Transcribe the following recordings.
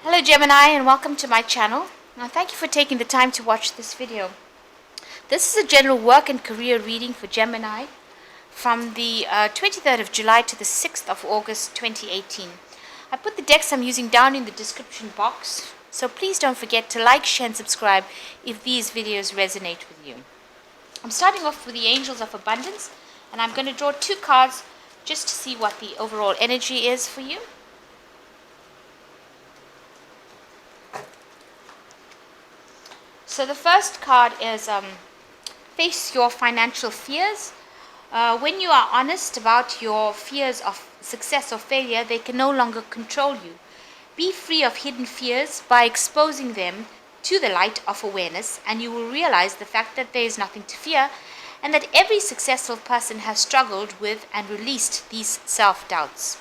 Hello Gemini, and welcome to my channel. Now thank you for taking the time to watch this video. This is a general work and career reading for Gemini from the 23rd of July to the 6th of August 2018. I put the decks I'm using down in the description box, so please don't forget to like, share and subscribe if these videos resonate with you. I'm starting off with the Angels of Abundance, and I'm going to draw 2 cards just to see what the overall energy is for you. So the first card is face your financial fears. When you are honest about your fears of success or failure, they can no longer control you. Be free of hidden fears by exposing them to the light of awareness, and you will realize the fact that there is nothing to fear and that every successful person has struggled with and released these self-doubts.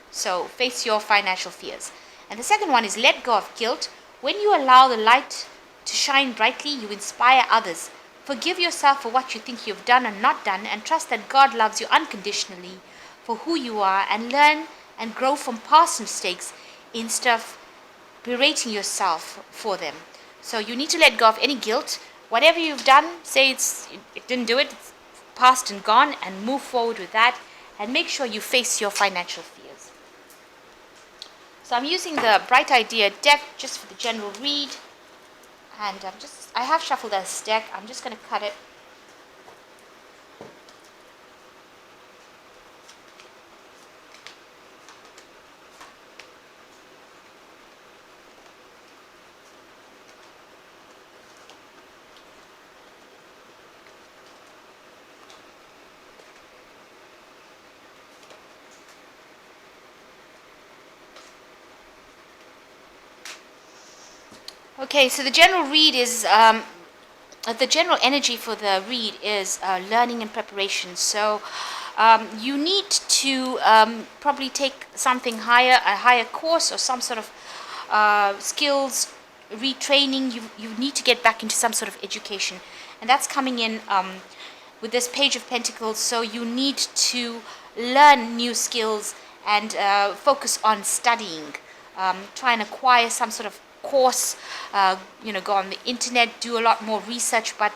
So face your financial fears. And the second one is let go of guilt. When you allow the light to shine brightly, you inspire others. Forgive yourself for what you think you've done and not done, and trust that God loves you unconditionally for who you are, and learn and grow from past mistakes instead of berating yourself for them. So you need to let go of any guilt. Whatever you've done, say it didn't do it, it's past and gone, and move forward with that, and make sure you face your financial fears. So I'm using the Bright Idea deck just for the general read. And I have shuffled this deck. I'm just going to cut it. Okay, so the general read is, the general energy for the read is learning and preparation. So you need to probably take something higher, a higher course or some sort of skills retraining. You need to get back into some sort of education. And that's coming in with this Page of Pentacles. So you need to learn new skills and focus on studying. Try and acquire some sort of course, go on the internet, do a lot more research, but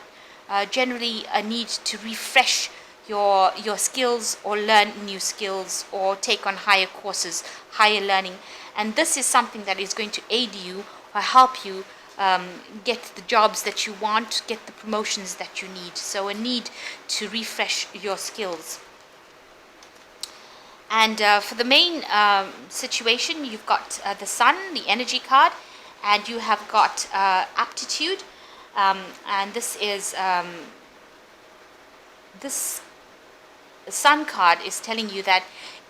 generally a need to refresh your skills or learn new skills or take on higher courses, higher learning. And this is something that is going to aid you or help you get the jobs that you want, get the promotions that you need. So a need to refresh your skills. And for the main situation, you've got the Sun, the energy card, and you have got aptitude, and this is this Sun card is telling you that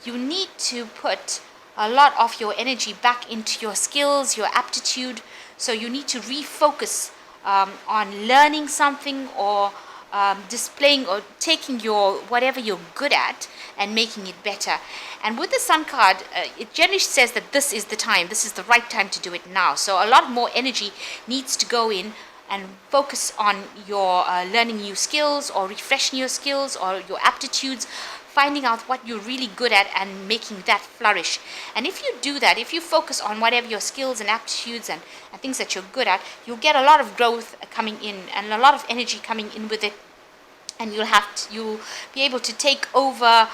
you need to put a lot of your energy back into your skills, your aptitude. So you need to refocus on learning something or displaying or taking your whatever you're good at and making it better. And with the Sun card, it generally says that this is the time, this is the right time to do it now. So a lot more energy needs to go in and focus on your learning new skills or refreshing your skills or your aptitudes, finding out what you're really good at and making that flourish. And if you do that, if you focus on whatever your skills and aptitudes and things that you're good at, you'll get a lot of growth coming in and a lot of energy coming in with it. And you'll be able to take over,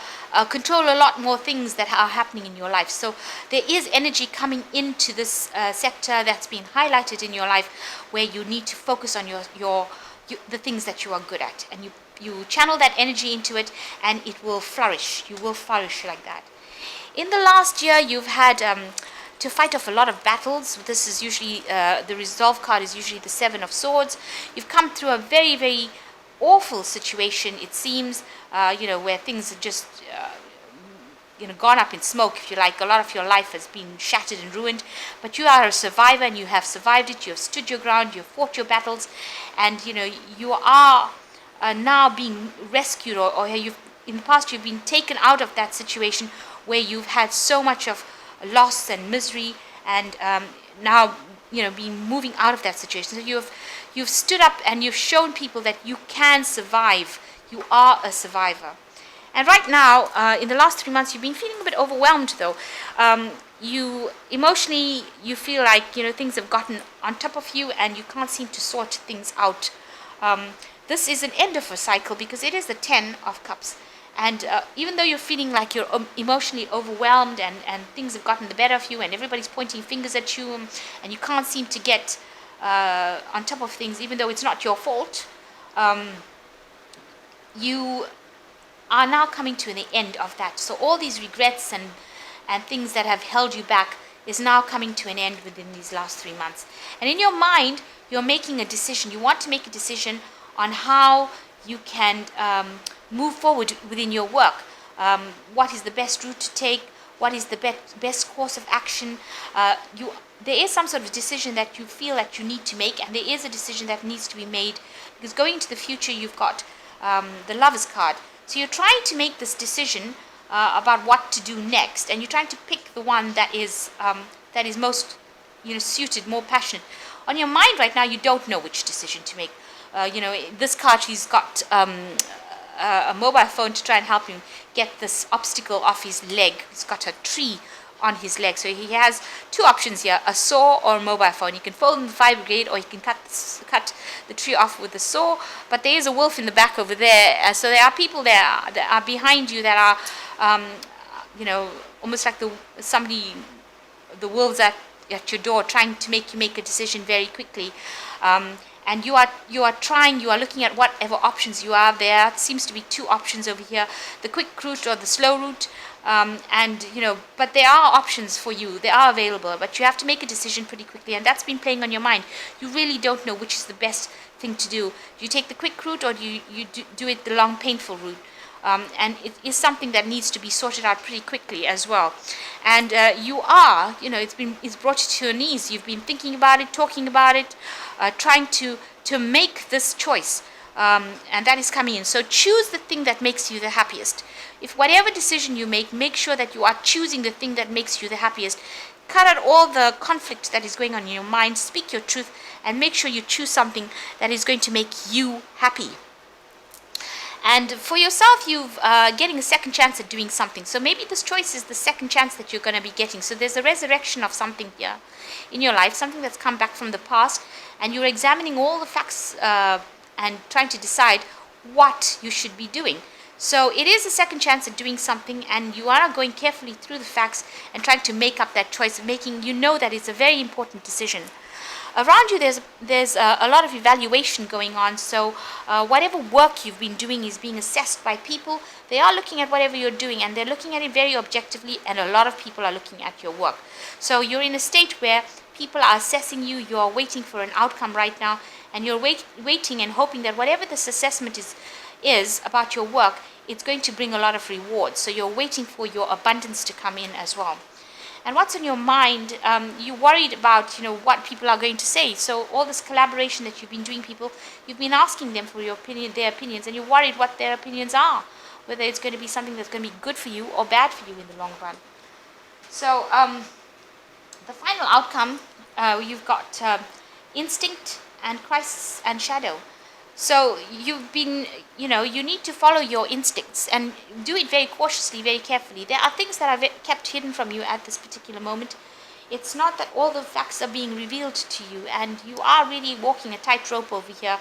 control a lot more things that are happening in your life. So there is energy coming into this sector that's been highlighted in your life, where you need to focus on the things that you are good at, and you channel that energy into it, and it will flourish. You will flourish like that. In the last year, you've had to fight off a lot of battles. This is usually the Resolve card is usually the Seven of Swords. You've come through a very, very awful situation, it seems, where things are just gone up in smoke, if you like. A lot of your life has been shattered and ruined, but you are a survivor and you have survived it. You have stood your ground, you have fought your battles, and you are now being rescued, or in the past you've been taken out of that situation where you've had so much of loss and misery, and now being moving out of that situation. So you've stood up and you've shown people that you can survive. You are a survivor. And right now, in the last 3 months, you've been feeling a bit overwhelmed, though. you emotionally, you feel like, things have gotten on top of you and you can't seem to sort things out. This is an end of a cycle because it is the 10 of cups. And even though you're feeling like you're emotionally overwhelmed and things have gotten the better of you and everybody's pointing fingers at you, and you can't seem to get on top of things, even though it's not your fault, you are now coming to the end of that. So all these regrets and things that have held you back is now coming to an end within these last 3 months. And in your mind, you're making a decision. You want to make a decision on how you can move forward within your work. What is the best route to take? What is the best course of action? There is some sort of decision that you feel that you need to make, and there is a decision that needs to be made, because going into the future, you've got the Lover's card. So you're trying to make this decision about what to do next, and you're trying to pick the one that is most suited, more passionate. On your mind right now, you don't know which decision to make. This card, she's got a mobile phone to try and help him get this obstacle off his leg. He's got a tree on his leg. So he has two options here, a saw or a mobile phone. He can fold in the fire brigade, or he can cut the tree off with the saw. But there is a wolf in the back over there. So there are people there that are behind you that are, almost like the wolves at your door, trying to make you make a decision very quickly. And you are looking at whatever options you are there. It seems to be two options over here, the quick route or the slow route. But there are options for you. They are available, but you have to make a decision pretty quickly, and that's been playing on your mind. You really don't know which is the best thing to do. Do you take the quick route, or do you do it the long, painful route? And it is something that needs to be sorted out pretty quickly as well. And it's brought you to your knees. You've been thinking about it, talking about it, trying to make this choice. And that is coming in. So choose the thing that makes you the happiest. If whatever decision you make sure that you are choosing the thing that makes you the happiest. Cut out all the conflict that is going on in your mind. Speak your truth, and make sure you choose something that is going to make you happy. And for yourself, you're getting a second chance at doing something. So maybe this choice is the second chance that you're going to be getting. So there's a resurrection of something here in your life, something that's come back from the past, and you're examining all the facts and trying to decide what you should be doing. So it is a second chance at doing something, and you are going carefully through the facts and trying to make up that choice, that it's a very important decision. Around you, there's a lot of evaluation going on. So whatever work you've been doing is being assessed by people. They are looking at whatever you're doing, and they're looking at it very objectively, and a lot of people are looking at your work. So you're in a state where people are assessing you. You are waiting for an outcome right now, and you're waiting and hoping that whatever this assessment is about your work, it's going to bring a lot of rewards. So you're waiting for your abundance to come in as well. And what's on your mind, you're worried about, what people are going to say. So all this collaboration that you've been doing, you've been asking them for their opinions, and you're worried what their opinions are, whether it's going to be something that's going to be good for you or bad for you in the long run. So the final outcome, you've got instinct and crisis and shadow. So you've been, you need to follow your instincts and do it very cautiously, very carefully. There are things that are kept hidden from you at this particular moment. It's not that all the facts are being revealed to you, and you are really walking a tightrope over here,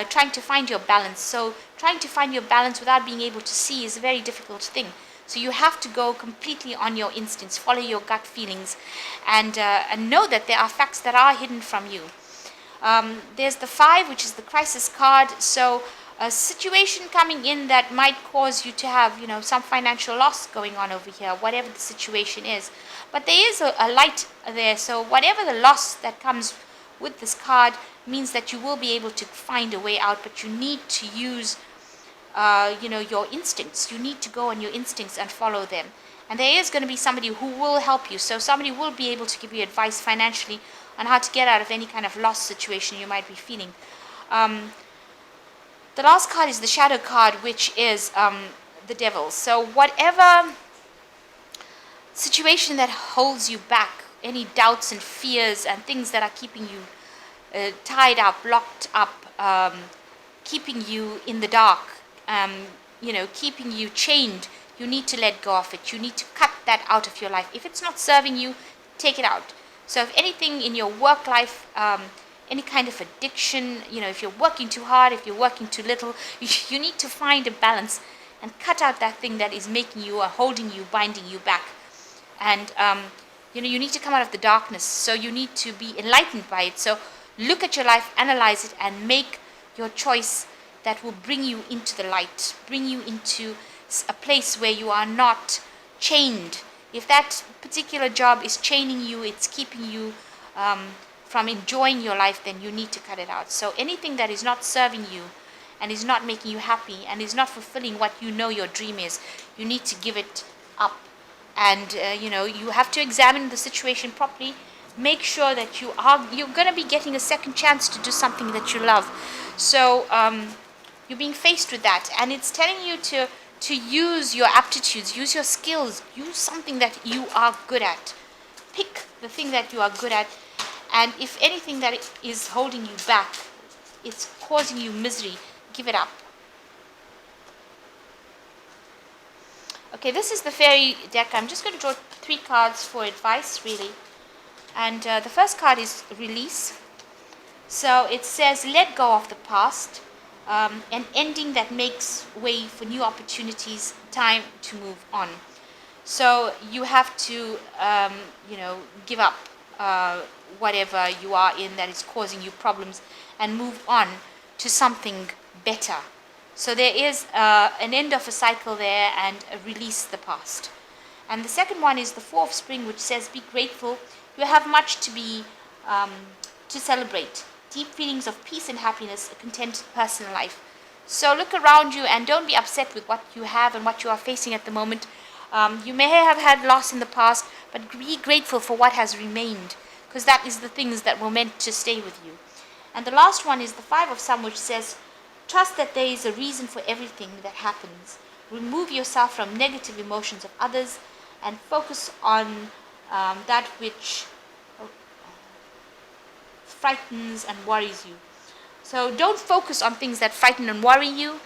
trying to find your balance. So trying to find your balance without being able to see is a very difficult thing. So you have to go completely on your instincts, follow your gut feelings, and know that there are facts that are hidden from you. There's the 5, which is the crisis card. So a situation coming in that might cause you to have, some financial loss going on over here, whatever the situation is. But there is a light there. So whatever the loss that comes with this card means that you will be able to find a way out, but you need to use, your instincts. You need to go on your instincts and follow them. And there is going to be somebody who will help you. So somebody will be able to give you advice financially on how to get out of any kind of loss situation you might be feeling. The last card is the shadow card, which is the devil. So whatever situation that holds you back, any doubts and fears and things that are keeping you tied up, locked up, keeping you in the dark, keeping you chained you need to let go of it. You need to cut that out of your life. If it's not serving you, take it out. So if anything in your work life, any kind of addiction, if you're working too hard, if you're working too little, you need to find a balance and cut out that thing that is making you or holding you, binding you back. And you need to come out of the darkness. So you need to be enlightened by it. So look at your life, analyze it, and make your choice that will bring you into the light, bring you into a place where you are not chained. If that particular job is chaining you, it's keeping you from enjoying your life, then you need to cut it out. So anything that is not serving you and is not making you happy and is not fulfilling what you know your dream is, you need to give it up. And you have to examine the situation properly. Make sure that you're going to be getting a second chance to do something that you love. So you're being faced with that, and it's telling you to use your aptitudes, use your skills, use something that you are good at. Pick the thing that you are good at, and if anything that is holding you back, it's causing you misery, give it up. Okay, this is the fairy deck. I'm just going to draw 3 cards for advice, really. And the first card is release. So it says, let go of the past, an ending that makes way for new opportunities, time to move on. So you have to, give up whatever you are in that is causing you problems and move on to something better. So there is an end of a cycle there and release the past. And the second one is the Four of Spring, which says, be grateful. You have much to be to celebrate. Deep feelings of peace and happiness, a contented personal life. So look around you and don't be upset with what you have and what you are facing at the moment. You may have had loss in the past, but be grateful for what has remained, because that is the things that were meant to stay with you. And the last one is the Five of Sun, which says, trust that there is a reason for everything that happens. Remove yourself from negative emotions of others and focus on that which frightens and worries you. So don't focus on things that frighten and worry you.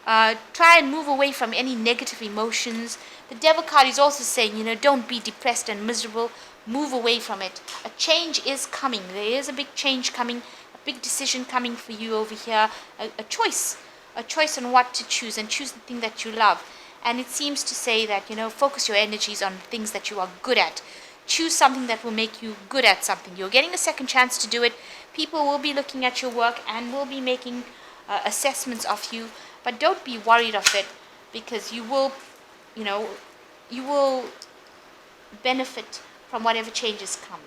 Try and move away from any negative emotions. The Devil card is also saying, don't be depressed and miserable. Move away from it. A change is coming. There is a big change coming, a big decision coming for you over here. A choice on what to choose, and choose the thing that you love. And it seems to say that, focus your energies on things that you are good at. Choose something that will make you good at something. You're getting a second chance to do it. People will be looking at your work and will be making assessments of you. But don't be worried of it, because you will benefit from whatever changes come.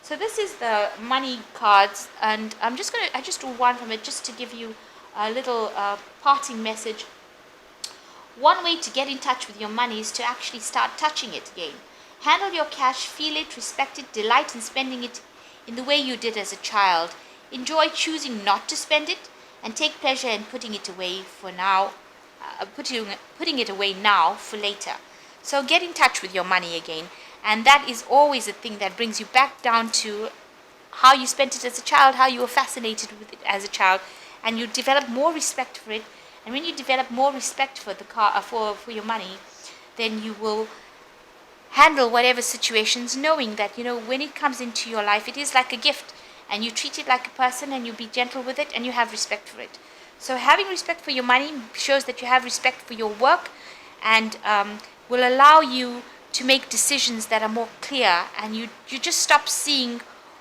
So this is the money cards, and I just do one from it just to give you a little parting message. One way to get in touch with your money is to actually start touching it again. Handle your cash, feel it, respect it, delight in spending it in the way you did as a child. Enjoy choosing not to spend it, and take pleasure in putting it away for now, putting it away now for later. So get in touch with your money again, and that is always a thing that brings you back down to how you spent it as a child, how you were fascinated with it as a child, and you develop more respect for it. And when you develop more respect for for your money, then you will handle whatever situations, knowing that when it comes into your life, it is like a gift, and you treat it like a person, and you be gentle with it, and you have respect for it. So having respect for your money shows that you have respect for your work, and will allow you to make decisions that are more clear, and you just stop seeing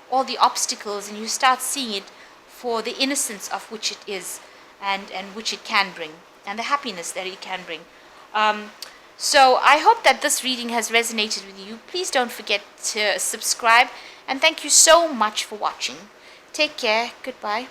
all the obstacles, and you start seeing it for the innocence of which it is, and which it can bring, and the happiness that it can bring. So I hope that this reading has resonated with you. Please don't forget to subscribe, and thank you so much for watching. Take care. Goodbye.